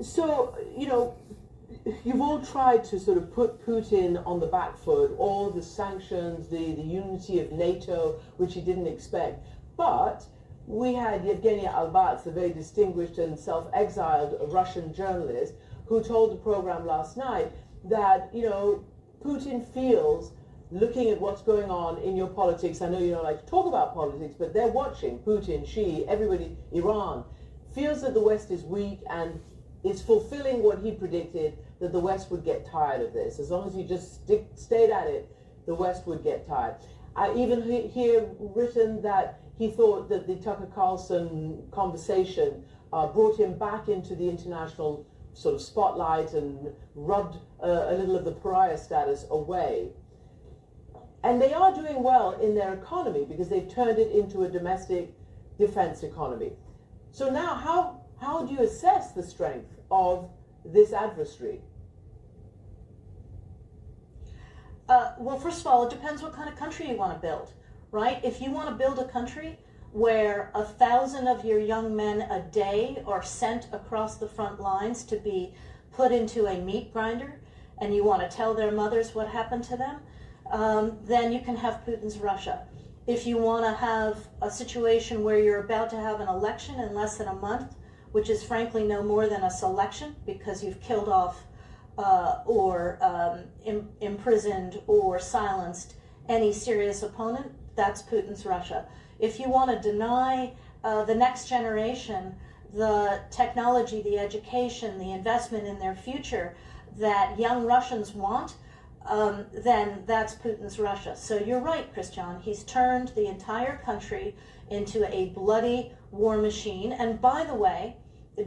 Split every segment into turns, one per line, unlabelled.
So, you've all tried to sort of put Putin on the back foot, all the sanctions, the unity of NATO, which he didn't expect. But we had Yevgeny Albats, the very distinguished and self-exiled Russian journalist, who told the program last night that, Putin feels, looking at what's going on in your politics, I know you don't like to talk about politics, but they're watching, Putin, Xi, everybody, Iran, feels that the West is weak and is fulfilling what he predicted, that the West would get tired of this. As long as he just stayed at it, the West would get tired. I even hear written that he thought that the Tucker Carlson conversation brought him back into the international sort of spotlight and rubbed a little of the pariah status away. And they are doing well in their economy because they've turned it into a domestic defense economy. So now how do you assess the strength of this adversary?
Well, first of all, it depends what kind of country you want to build, right? If you want to build a country where 1,000 of your young men a day are sent across the front lines to be put into a meat grinder, and you want to tell their mothers what happened to them, then you can have Putin's Russia. If you want to have a situation where you're about to have an election in less than a month, which is frankly no more than a selection because you've killed off or imprisoned or silenced any serious opponent, that's Putin's Russia. If you want to deny the next generation the technology, the education, the investment in their future that young Russians want, then that's Putin's Russia. So you're right, Christiane. He's turned the entire country into a bloody war machine, and by the way,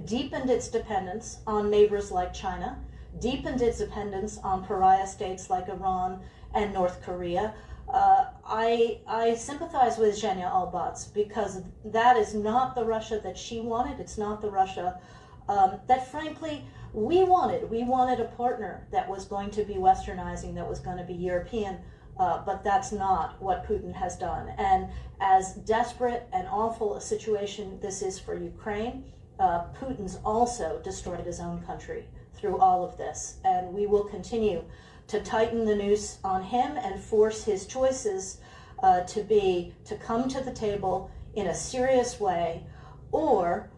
deepened its dependence on neighbors like China, deepened its dependence on pariah states like Iran and North Korea. I sympathize with Zhenya Albats because that is not the Russia that she wanted. It's not the Russia that, frankly, we wanted. We wanted a partner that was going to be westernizing, that was going to be European, but that's not what Putin has done. And as desperate and awful a situation this is for Ukraine, Putin's also destroyed his own country through all of this. And we will continue to tighten the noose on him and force his choices to come to the table in a serious way, or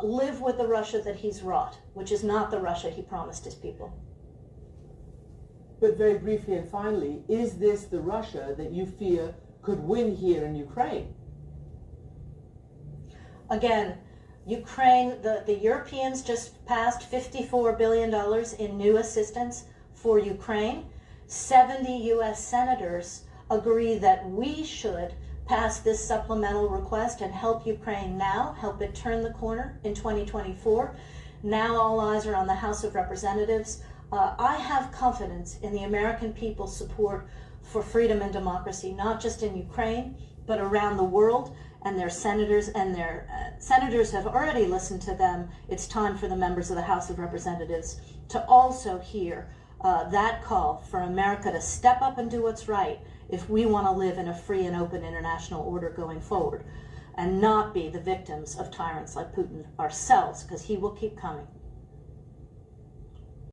live with the Russia that he's wrought, which is not the Russia he promised his people.
But very briefly and finally, is this the Russia that you fear could win here in Ukraine?
Again, Ukraine, the Europeans just passed $54 billion in new assistance for Ukraine. 70 U.S. senators agree that we should pass this supplemental request and help Ukraine now, help it turn the corner in 2024. Now all eyes are on the House of Representatives. I have confidence in the American people's support for freedom and democracy, not just in Ukraine, but around the world. And their senators have already listened to them. It's time for the members of the House of Representatives to also hear that call for America to step up and do what's right if we want to live in a free and open international order going forward, and not be the victims of tyrants like Putin ourselves, because he will keep coming.